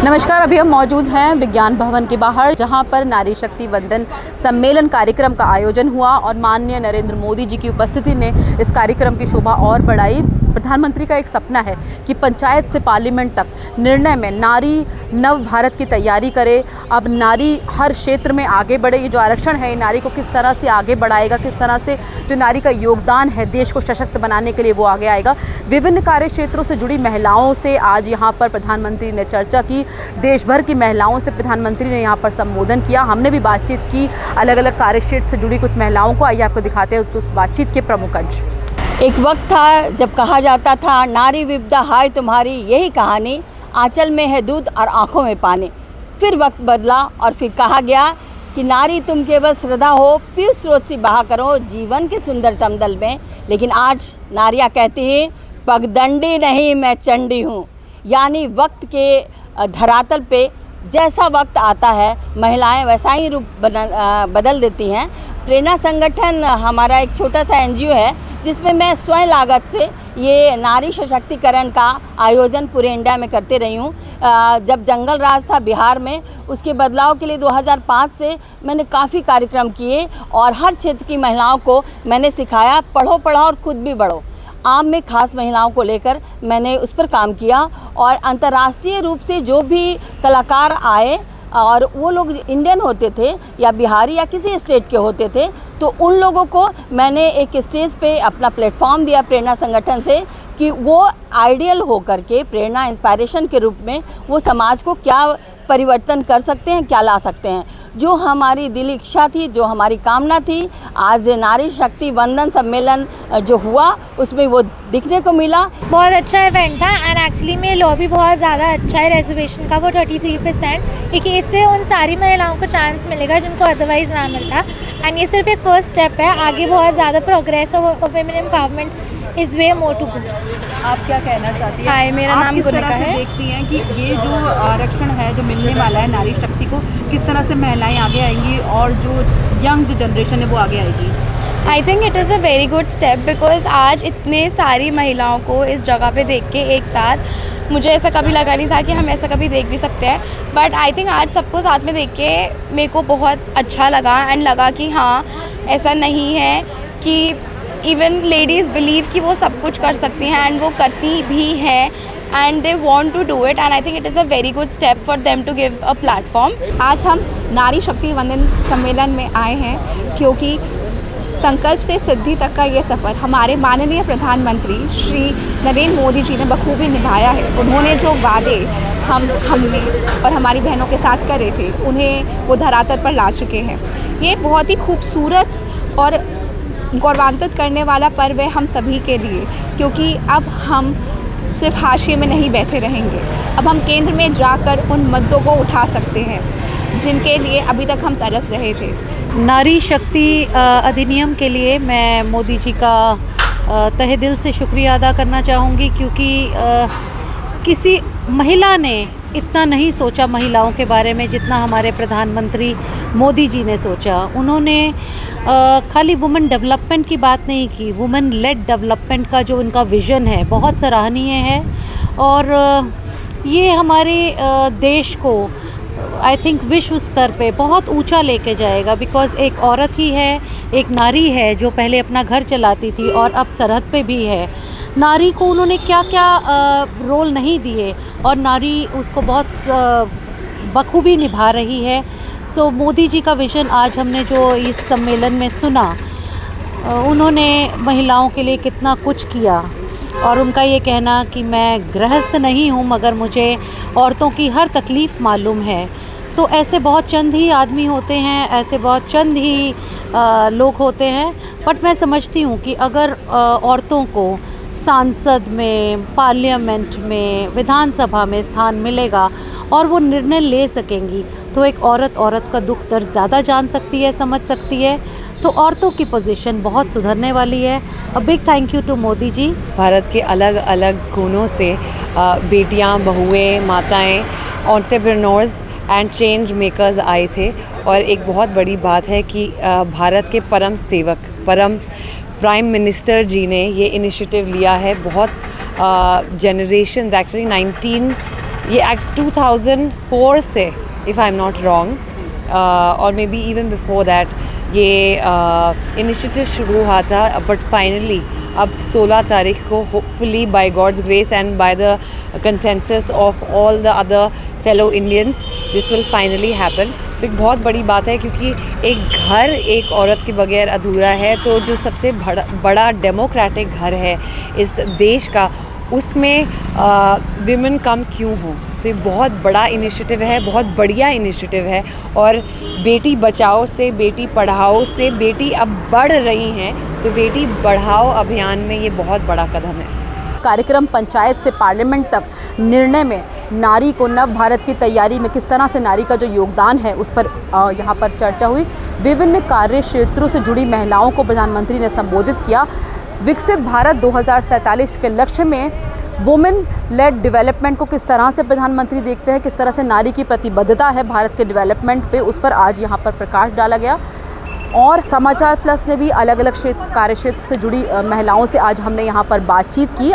नमस्कार। अभी हम मौजूद हैं विज्ञान भवन के बाहर, जहां पर नारी शक्ति वंदन सम्मेलन कार्यक्रम का आयोजन हुआ और माननीय नरेंद्र मोदी जी की उपस्थिति ने इस कार्यक्रम की शोभा और बढ़ाई। प्रधानमंत्री का एक सपना है कि पंचायत से पार्लियामेंट तक निर्णय में नारी नव भारत की तैयारी करे। अब नारी हर क्षेत्र में आगे बढ़े। ये जो आरक्षण है, नारी को किस तरह से आगे बढ़ाएगा, किस तरह से जो नारी का योगदान है देश को सशक्त बनाने के लिए वो आगे आएगा। विभिन्न कार्य क्षेत्रों से जुड़ी महिलाओं से आज यहाँ पर प्रधानमंत्री ने चर्चा की। देश भर की महिलाओं से प्रधानमंत्री ने यहाँ पर संबोधन किया। हमने भी बातचीत की अलग अलग कार्य क्षेत्र से जुड़ी कुछ महिलाओं को। आइए आपको दिखाते हैं उस बातचीत के प्रमुख अंश। एक वक्त था जब कहा जाता था नारी विपदा हाय तुम्हारी यही कहानी, आंचल में है दूध और आंखों में पानी। फिर वक्त बदला और फिर कहा गया कि नारी तुम केवल श्रद्धा हो, पीयूष स्रोत सी बहा करो जीवन के सुंदर समदल में। लेकिन आज नारियां कहती हैं पगडंडी नहीं मैं चंडी हूँ। यानी वक्त के धरातल पे जैसा वक्त आता है महिलाएं वैसा ही रूप बदल देती हैं। प्रेरणा संगठन हमारा एक छोटा सा एनजीओ है जिसमें मैं स्वयं लागत से ये नारी सशक्तिकरण का आयोजन पूरे इंडिया में करते रही हूँ। जब जंगल राज था बिहार में, उसके बदलाव के लिए 2005 से मैंने काफ़ी कार्यक्रम किए और हर क्षेत्र की महिलाओं को मैंने सिखाया पढ़ो पढ़ाओ और खुद भी बढ़ो। आम में खास महिलाओं को लेकर मैंने उस पर काम किया और अंतर्राष्ट्रीय रूप से जो भी कलाकार आए और वो लोग इंडियन होते थे या बिहारी या किसी स्टेट के होते थे, तो उन लोगों को मैंने एक स्टेज पे अपना प्लेटफॉर्म दिया प्रेरणा संगठन से कि वो आइडियल हो करके प्रेरणा इंस्पायरेशन के रूप में वो समाज को क्या परिवर्तन कर सकते हैं, क्या ला सकते हैं। जो हमारी दिली इच्छा थी, जो हमारी कामना थी, आज नारी शक्ति वंदन सम्मेलन जो हुआ उसमें वो दिखने को मिला। बहुत अच्छा इवेंट था एंड एक्चुअली में लॉ भी बहुत ज़्यादा अच्छा है रिजर्वेशन का, वो 33%, क्योंकि इससे उन सारी महिलाओं को चांस मिलेगा जिनको अदरवाइज़ ना मिलता। एंड ये सिर्फ एक फर्स्ट स्टेप है, आगे बहुत ज़्यादा progress of women empowerment is way more to go. आप क्या कहना चाहती हैं? हाय, मेरा नाम गुनिका है। देखती हैं कि ये जो आरक्षण है जो मिलने वाला है नारी शक्ति को, किस तरह से महिलाएं आगे आएंगी और जो यंग जो जनरेशन है वो आगे आएगी? आई think it is a very good step because आज इतने सारी महिलाओं को इस जगह पे देख के एक साथ, मुझे ऐसा कभी लगा नहीं था कि हम ऐसा कभी देख भी सकते हैं, बट आई थिंक आज सबको साथ में देख के मेरे को बहुत अच्छा लगा एंड लगा कि हाँ, ऐसा नहीं है कि इवन लेडीज़ बिलीव कि वो सब कुछ कर सकती हैं एंड वो करती भी हैं and they want to do it and I think it is a very good step for them to give a platform. आज हम नारी शक्ति वंदन सम्मेलन में आए हैं क्योंकि संकल्प से सिद्धि तक का ये सफ़र हमारे माननीय प्रधानमंत्री श्री नरेंद्र मोदी जी ने बखूबी निभाया है। उन्होंने जो वादे हमने और हमारी बहनों के साथ करे थे उन्हें वो धरातल पर ला चुके हैं। ये बहुत ही खूबसूरत और गौरवान्वित करने वाला पर्व है हम सभी के लिए, क्योंकि अब हम सिर्फ हाशिए में नहीं बैठे रहेंगे। अब हम केंद्र में जाकर उन मुद्दों को उठा सकते हैं जिनके लिए अभी तक हम तरस रहे थे। नारी शक्ति अधिनियम के लिए मैं मोदी जी का तहे दिल से शुक्रिया अदा करना चाहूँगी, क्योंकि किसी महिला ने इतना नहीं सोचा महिलाओं के बारे में जितना हमारे प्रधानमंत्री मोदी जी ने सोचा। उन्होंने खाली वुमेन डेवलपमेंट की बात नहीं की, वुमेन लेड डेवलपमेंट का जो उनका विज़न है बहुत सराहनीय है और ये हमारे देश को आई थिंक विश्व स्तर पे बहुत ऊंचा लेके जाएगा। बिकॉज़ एक औरत ही है, एक नारी है जो पहले अपना घर चलाती थी और अब सरहद पे भी है। नारी को उन्होंने क्या क्या रोल नहीं दिए और नारी उसको बहुत बखूबी निभा रही है। सो मोदी जी का विज़न आज हमने जो इस सम्मेलन में सुना, उन्होंने महिलाओं के लिए कितना कुछ किया और उनका ये कहना कि मैं गृहस्थ नहीं हूँ मगर मुझे औरतों की हर तकलीफ़ मालूम है। तो ऐसे बहुत चंद ही आदमी होते हैं, ऐसे बहुत चंद ही लोग होते हैं, बट मैं समझती हूँ कि अगर औरतों को सांसद में, पार्लियामेंट में, विधानसभा में स्थान मिलेगा और वो निर्णय ले सकेंगी तो एक औरत का दुख दर्द ज़्यादा जान सकती है, समझ सकती है। तो औरतों की पोजीशन बहुत सुधरने वाली है। A big thank you to Modi ji. Bharat के अलग अलग कोनों से बेटियां, बहुएं, माताएं, एंटरप्रेन्योर्स एंड चेंज मेकर्स आए थे और एक बहुत बड़ी बात है कि भारत के परम सेवक, परम प्राइम मिनिस्टर जी ने ये इनिशिएटिव लिया है। बहुत जनरेशन्स, एक्चुअली ये एक्ट 2004 से, if I am not wrong, और may be even before that ये इनिशिएटिव शुरू हुआ था, बट फाइनली अब 16 तारीख को hopefully by God's grace and by the consensus of all the other fellow Indians this will finally happen. तो एक बहुत बड़ी बात है, क्योंकि एक घर एक औरत के बगैर अधूरा है। तो जो सबसे बड़ा डेमोक्रेटिक घर है इस देश का, उसमें विमेन कम क्यों हो। तो ये बहुत बड़ा इनिशिएटिव है, बहुत बढ़िया इनिशिएटिव है। और बेटी बचाओ से बेटी पढ़ाओ से बेटी अब बढ़ रही हैं, तो बेटी बढ़ाओ अभियान में ये बहुत बड़ा कदम है। कार्यक्रम पंचायत से पार्लियामेंट तक निर्णय में नारी को नव भारत की तैयारी में किस तरह से नारी का जो योगदान है उस पर यहाँ पर चर्चा हुई। विभिन्न कार्य क्षेत्रों से जुड़ी महिलाओं को प्रधानमंत्री ने संबोधित किया। विकसित भारत 2047 के लक्ष्य में वुमेन लेड डेवलपमेंट को किस तरह से प्रधानमंत्री देखते हैं, किस तरह से नारी की प्रतिबद्धता है भारत के डेवलपमेंट पे, उस पर आज यहाँ पर प्रकाश डाला गया। और समाचार प्लस ने भी अलग अलग कार्य क्षेत्र से जुड़ी महिलाओं से आज हमने यहाँ पर बातचीत की।